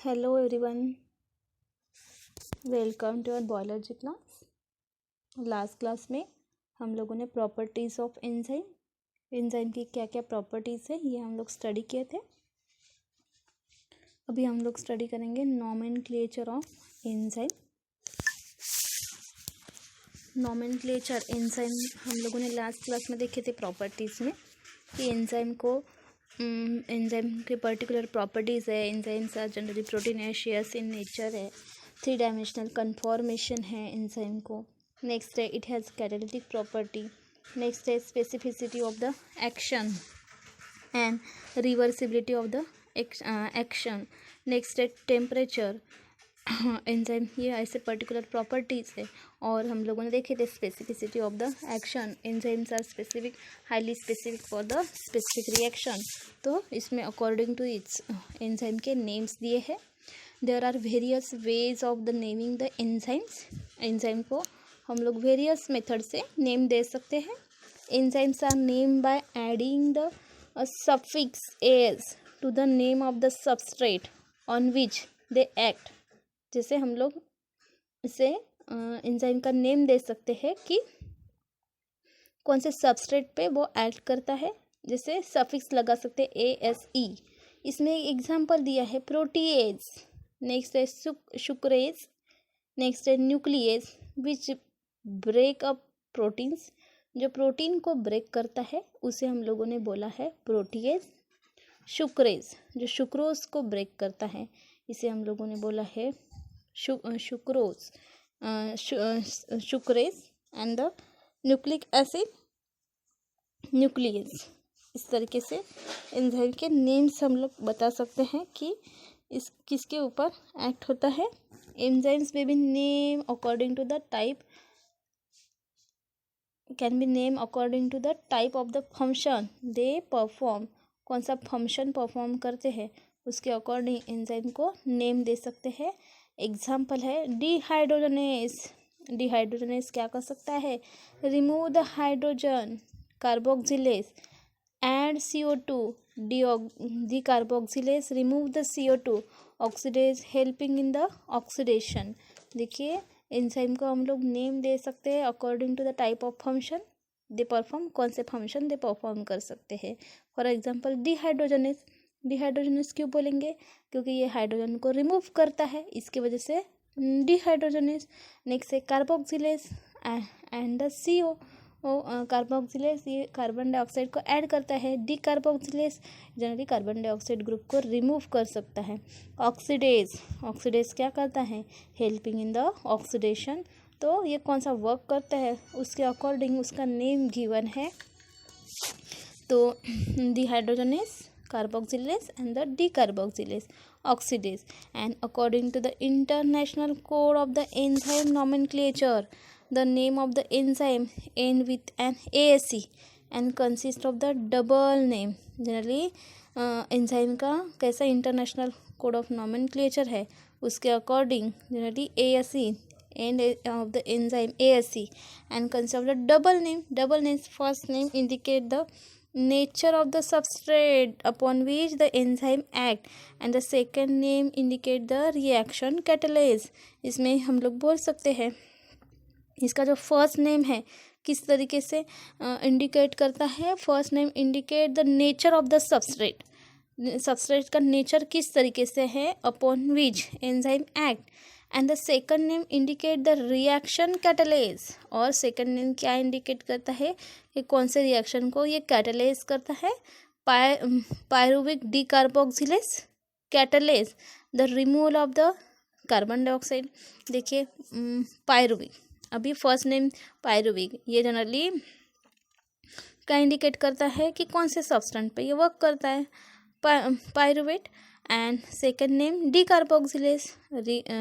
Hello everyone, welcome to our biology class. Last class में हम लोगों ने प्रॉपर्टीज़ ऑफ एंजाइम की क्या क्या प्रॉपर्टीज़ है ये हम लोग स्टडी किए थे। अभी हम लोग स्टडी करेंगे nomenclature of enzyme. Nomenclature enzyme हम लोगों ने लास्ट क्लास में देखे थे प्रॉपर्टीज़ में कि एंजाइम के पर्टिकुलर प्रॉपर्टीज़ है। Enzymes are generally proteinaceous in nature है, 3 डायमेंशनल कन्फॉर्मेशन है एंजाइम को। नेक्स्ट है it has catalytic property. Next है specificity of the action and reversibility of the action. Next है टेम्परेचर। एंजाइम ये ऐसे पर्टिकुलर प्रॉपर्टीज़ है। और हम लोगों ने देखे थे specificity of the action. Enzymes are specific, highly specific for the specific reaction. तो इसमें अकॉर्डिंग टू इट्स एंजाइम के नेम्स दिए हैं। There are various ways of the naming the enzymes. Enzyme को हम लोग वेरियस मेथड से नेम दे सकते हैं। Enzymes are name by adding the suffix as to the name of the substrate on which they act। जैसे हम लोग इसे एंजाइम का नेम दे सकते हैं कि कौन से सबस्ट्रेट पे वो एक्ट करता है, जैसे सफिक्स लगा सकते हैं ASE। इसमें एग्जांपल दिया है प्रोटीएज, नेक्स्ट है सुक्रेज, नेक्स्ट है nucleus which break up proteins. जो प्रोटीन को ब्रेक करता है उसे हम लोगों ने बोला है प्रोटीएज। सुक्रेज जो सुक्रोज को ब्रेक करता है इसे हम लोगों ने बोला है sucrose, sucrase. And the nucleic acid nucleus. इस तरीके से एंजाइम के नेम्स हम लोग बता सकते हैं कि इस किसके ऊपर एक्ट होता है। एंजाइम्स में भी name according to the type can be name according to the type of the function they perform. कौन सा फंक्शन परफॉर्म करते हैं उसके अकॉर्डिंग एंजाइम को नेम दे सकते हैं। एग्जाम्पल है डिहाइड्रोजनेस। डिहाइड्रोजनेस क्या कर सकता है, remove the hydrogen. Carboxylase add CO2। Decarboxylase remove the CO2। Oxidase helping in the oxidation. देखिए एंजाइम को हम लोग नेम दे सकते हैं according to the type of function they perform. कौन से फंक्शन दे परफॉर्म कर सकते हैं। For example dehydrogenase. डिहाइड्रोजनेस क्यों बोलेंगे, क्योंकि ये हाइड्रोजन को रिमूव करता है, इसकी वजह से डिहाइड्रोजनेस। नेक्स्ट है carboxylase and the CO। Carboxylase ये कार्बन डाइऑक्साइड को ऐड करता है। डिकार्बोक्सिलेस जनरली कार्बन डाइऑक्साइड ग्रुप को रिमूव कर सकता है। ऑक्सीडेज, ऑक्सीडेज क्या करता है, हेल्पिंग इन द ऑक्सीडेशन। तो ये कौन सा वर्क करता है उसके अकॉर्डिंग उसका नेम गिवन है। तो dehydrogenase, carboxylase and the decarboxylase oxidase। And according to the international code of the enzyme nomenclature, the name of the enzyme end with an ASE and consist of the double name। Generally enzyme का कैसा international code of nomenclature है उसके according generally ASE end of the enzyme ASE and consist of the double name। double names, first name indicate the nature of the substrate upon which the enzyme act and the second name indicate the reaction catalyst। इसमें हम लोग बोल सकते हैं इसका जो first name है किस तरीके से इंडिकेट करता है। First name indicate the nature of the substrate, substrate का नेचर किस तरीके से है upon which enzyme act. And the second name indicate the reaction catalase. और सेकंड नेम क्या इंडिकेट करता है कि कौन से रिएक्शन को ये कैटलेज करता है। Pyruvic decarboxylase catalyse the removal of the carbon dioxide. देखिए पायरुविक, अभी फर्स्ट नेम पायरुविक ये जनरली क्या इंडिकेट करता है कि कौन से सब्सटेंस पे ये वर्क करता है, pyruvate. And second name decarboxylase.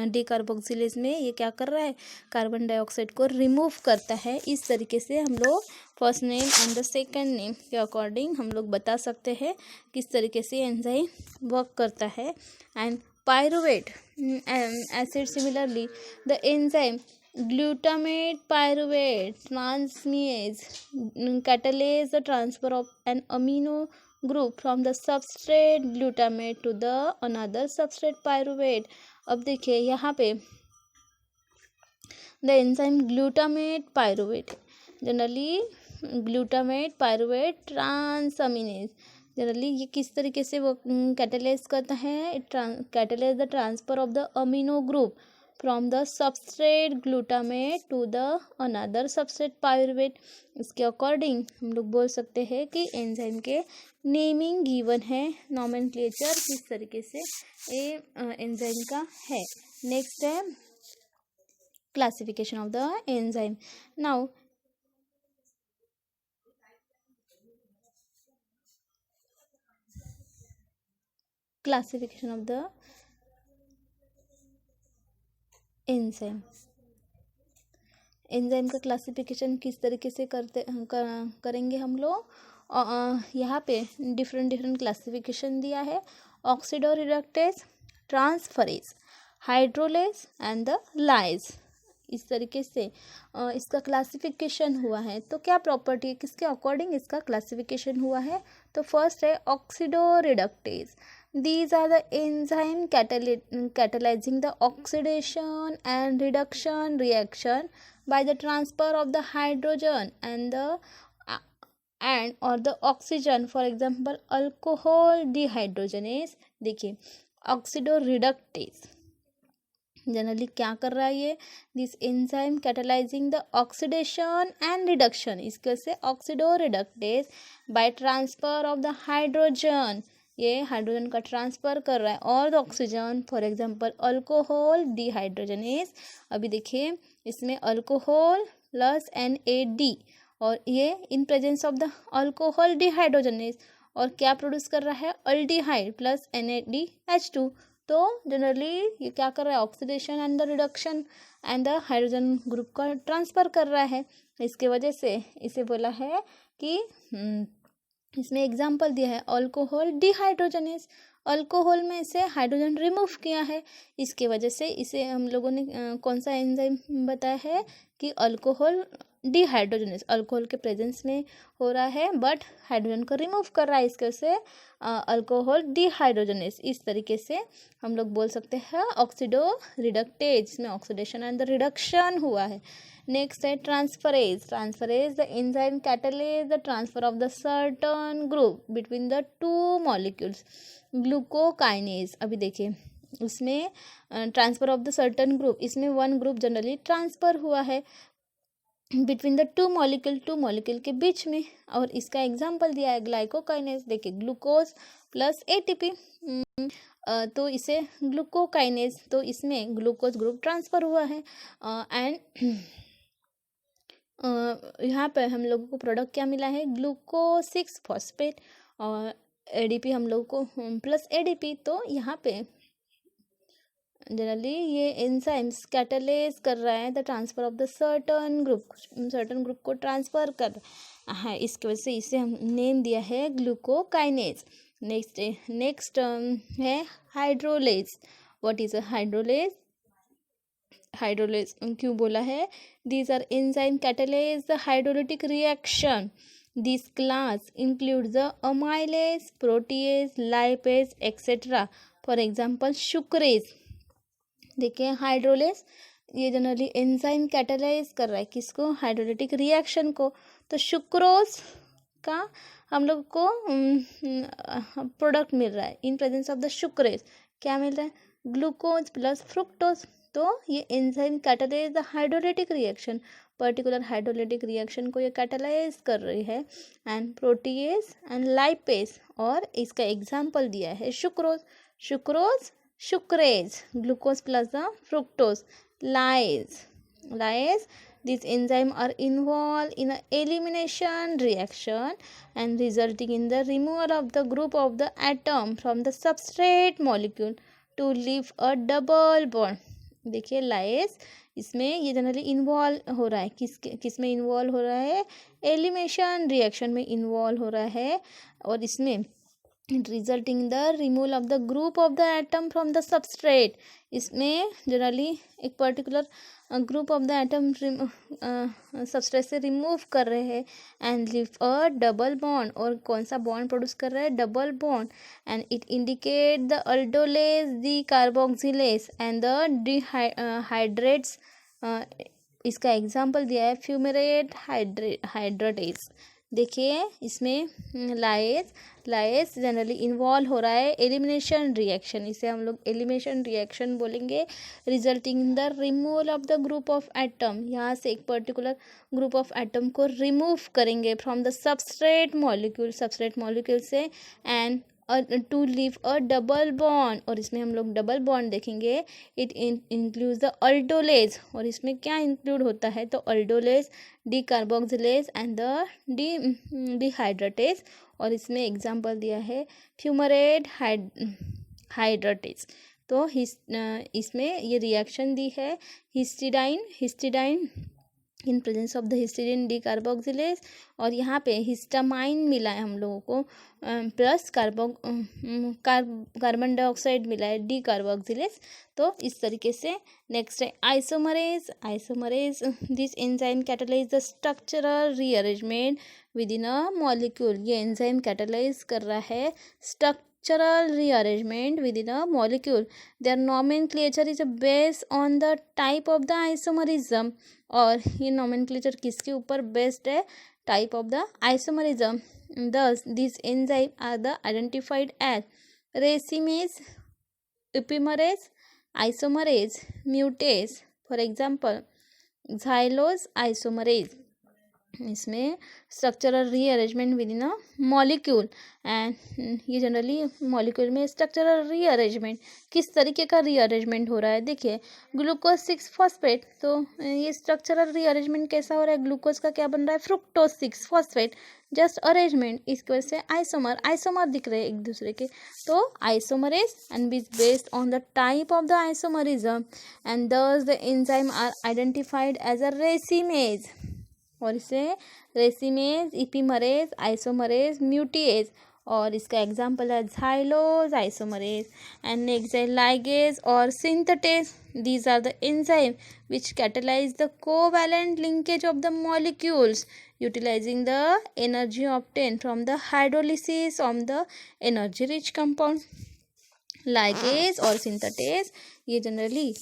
Decarboxylase में ये क्या कर रहा है, कार्बन डाइऑक्साइड को रिमूव करता है। इस तरीके से हम लोग first name and the second name के अकॉर्डिंग हम लोग बता सकते हैं किस तरीके से एंजाइम वर्क करता है। And pyruvate acid similarly the enzyme glutamate pyruvate transaminase catalyze the transfer of an amino group from the substrate glutamate to the another substrate pyruvate। अब देखिए यहाँ पे the enzyme glutamate pyruvate, generally glutamate pyruvate transaminase, generally ये किस तरीके से वो catalyse करता है, it catalyse the transfer of the amino group from the substrate glutamate to the another substrate pyruvate. इसके अकॉर्डिंग हम लोग बोल सकते हैं कि एंजाइम के नेमिंग गिवन है, नॉमेनक्लेचर किस तरीके से ये एंजाइम का है। नेक्स्ट है classification of the enzyme. Now classification of the enzyme. Enzyme का क्लासिफिकेशन किस तरीके से करेंगे हम लोग। यहाँ पे डिफरेंट क्लासिफिकेशन दिया है, oxidoreductase, transferase, hydrolase and the lyase. इस तरीके से इसका क्लासिफिकेशन हुआ है। तो क्या प्रॉपर्टी है, किसके अकॉर्डिंग इसका क्लासिफिकेशन हुआ है। तो फर्स्ट है ऑक्सीडोरिडक्टेज, these are the enzyme catalyzing the oxidation and reduction reaction by the transfer of the hydrogen and or the oxygen, for example alcohol dehydrogenase। देखिए ऑक्सीडोरिडक्टेज जनरली क्या कर रहा है ये, this enzyme catalyzing the oxidation and reduction, इसके से oxidoreductase by transfer of the hydrogen, ये hydrogen का ट्रांसफर कर रहा है, और the oxygen, for example alcohol dehydrogenase. अभी देखिए इसमें अल्कोहल प्लस NAD और ये in presence of the alcohol dehydrogenase, और क्या प्रोड्यूस कर रहा है, अल्डिहाइड प्लस NADH2। तो जनरली ये क्या कर रहा है, oxidation and the reduction and the hydrogen group का ट्रांसफर कर रहा है। इसके वजह से इसे बोला है कि इसमें एग्जाम्पल दिया है अल्कोहल डिहाइड्रोजनेस, अल्कोहल में से हाइड्रोजन रिमूव किया है, इसके वजह से इसे हम लोगों ने कौन सा एंजाइम बताया है कि अल्कोहल डिहाइड्रोजनेस, अल्कोहल के प्रेजेंस में हो रहा है बट हाइड्रोजन को रिमूव कर रहा है, इसके वजह से अल्कोहल डिहाइड्रोजनेस। इस तरीके से हम लोग बोल सकते हैं ऑक्सीडो रिडक्टेज, इसमें ऑक्सीडेशन एंड द रिडक्शन हुआ है। नेक्स्ट है transferase, transferase the enzyme catalyze the transfer of the certain group between the two molecules, glucokinase. अभी देखिए इसमें transfer of the certain group, इसमें वन ग्रुप जनरली ट्रांसफर हुआ है बिटवीन द टू मॉलिक्यूल के बीच में, और इसका एग्जाम्पल दिया है ग्लाइकोकाइनेज। देखिए ग्लूकोज प्लस ATP, तो इसे ग्लूकोकाइनेज, तो इसमें ग्लूकोज ग्रुप ट्रांसफर हुआ है। एंड यहाँ पर हम लोगों को प्रोडक्ट क्या मिला है, ग्लूको 6 फॉस्फेट, और ADP हम लोग को प्लस ADP। तो यहाँ पे जनरली ये एंजाइम्स कैटलाइज कर रहा है the transfer of the certain group को ट्रांसफर कर है, इसकी वजह से इसे हम नेम दिया है ग्लूकोकाइनेज। नेक्स्ट है hydrolase. What is a hydrolase, hydrolase क्यों बोला है, these are enzyme catalyze the hydrolytic reaction, this class include the amylase, protease, lipase etcetera, for example sucrase. देखिए हाइड्रोलेज ये जनरली एंजाइम कैटलाइज कर रहा है किसको, हाइड्रोलिटिक रिएक्शन को। तो सुक्रोज का हम लोग को प्रोडक्ट मिल रहा है इन प्रेजेंस ऑफ द शुक्रेज, क्या मिल रहा है, ग्लूकोज प्लस फ्रुक्टोज। तो ये enzyme catalyze the hydrolytic reaction, particular hydrolytic reaction को ये कैटलाइज कर रही है, एंड प्रोटीएज एंड लाइपेज, और इसका एग्जाम्पल दिया है sucrose शुक्रेज, glucose plus the fructose, lyase. These enzymes are involved in an elimination reaction and resulting in the removal of the group of the atom from the substrate molecule to leave a double bond। देखिए lyase इसमें ये generally involve हो रहा है, किस में involve हो रहा है, एलिमिनेशन रिएक्शन में इन्वॉल्व हो रहा है, और इसमें resulting the removal of the group of the atom from the substrate. इसमें जनरली एक particular group of the atom substrate से रिमूव कर रहे हैं and leave a double bond, और कौन सा बॉन्ड प्रोड्यूस कर रहा है, double bond, and it indicate the aldolase, the carboxylase and the dehydrates. इसका एग्जाम्पल दिया है फ्यूमेरेट हाइड्रेटेस। देखिए इसमें लाइस जनरली इन्वॉल्व हो रहा है एलिमिनेशन रिएक्शन, इसे हम लोग एलिमिनेशन रिएक्शन बोलेंगे, resulting in the removal of the group of atom. यहाँ से एक पर्टिकुलर ग्रुप ऑफ एटम को रिमूव करेंगे फ्रॉम द सबस्ट्रेट मॉलिक्यूल से, and to leave a double bond, और इसमें हम लोग डबल बॉन्ड देखेंगे। इट इंक्लूड्स द अल्डोलेज, और इसमें क्या इंक्लूड होता है, तो aldolase, decarboxylase and the dehydratase, और इसमें एग्जांपल दिया है फ्यूमरेट हाइड्रेटेज। तो इसमें ये रिएक्शन दी है histidine in presence of the histidine D carboxylase, और यहाँ पे हिस्टामाइन मिला है हम लोगों को, प्लस कार्बन डाइऑक्साइड मिला है डी कार्बोक्सिलेज। तो इस तरीके से नेक्स्ट है isomerase. This enzyme catalyse the structural rearrangement with in a molecule. ये एंजाइम कैटालाइज कर रहा है structural rearrangement within a molecule. Their nomenclature is based on the type of the isomerism, और ये nomenclature किसके ऊपर based है, type of the isomerism. Thus these enzymes are the identified as racemase, epimerase, isomerase, mutase. For example, xylose isomerase. इसमें structural rearrangement with in a molecule, and ये generally molecule में structural rearrangement किस तरीके का rearrangement हो रहा है, देखिए ग्लूकोज 6 फॉस्फेट, तो ये स्ट्रक्चरल रीअरेंजमेंट कैसा हो रहा है, ग्लूकोज का क्या बन रहा है, फ्रुक्टोज 6 फॉस्फेट, जस्ट अरेंजमेंट, इसकी वजह से आइसोमर दिख रहे हैं एक दूसरे के। तो isomerase and is based on the type of the isomerism, and thus the enzyme are identified as a racemase, और इसे रेसिमेज, इपीमरेज, आइसोमरेज, म्यूटिएज, और इसका एग्जांपल है झाइलोज आइसोमरेज। एंड नेक्स्ट है लाइगेज और synthetase. These are the enzyme which catalyse the covalent linkage of the molecules utilising the energy obtain from the hydrolysis of the energy rich compound. Ligase और synthetase ये generally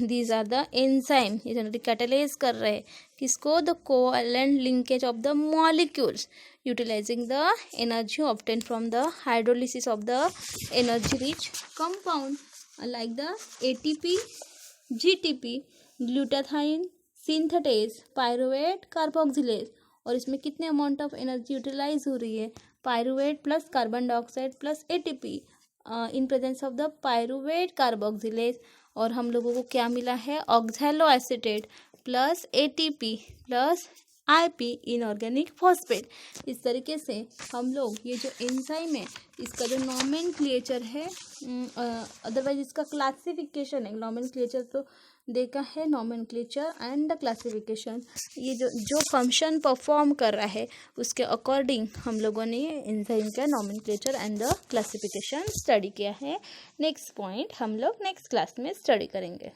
these are the enzyme, ये generally catalyse कर रहे हैं किसको, the covalent linkage of the molecules utilising the energy obtain from the hydrolysis of the energy rich compound, like the ATP, GTP, glutathione, synthetase, pyruvate, carboxylase. और इसमें कितने amount of energy utilise हो रही है, pyruvate plus carbon dioxide plus ATP in presence of the pyruvate carboxylase. और हम लोगों को क्या मिला है, oxalo acetate plus ATP plus IP inorganic phosphate. इस तरीके से हम लोग ये जो एंजाइम है इसका जो नॉमेनक्लेचर है, अदरवाइज इसका क्लासिफिकेशन है, नॉमेनक्लेचर तो देखा है, नॉमेनक्लेचर एंड द क्लासिफिकेशन, ये जो फंक्शन परफॉर्म कर रहा है उसके अकॉर्डिंग हम लोगों ने एंजाइम का nomenclature and the classification study किया है। नेक्स्ट पॉइंट हम लोग नेक्स्ट क्लास में स्टडी करेंगे।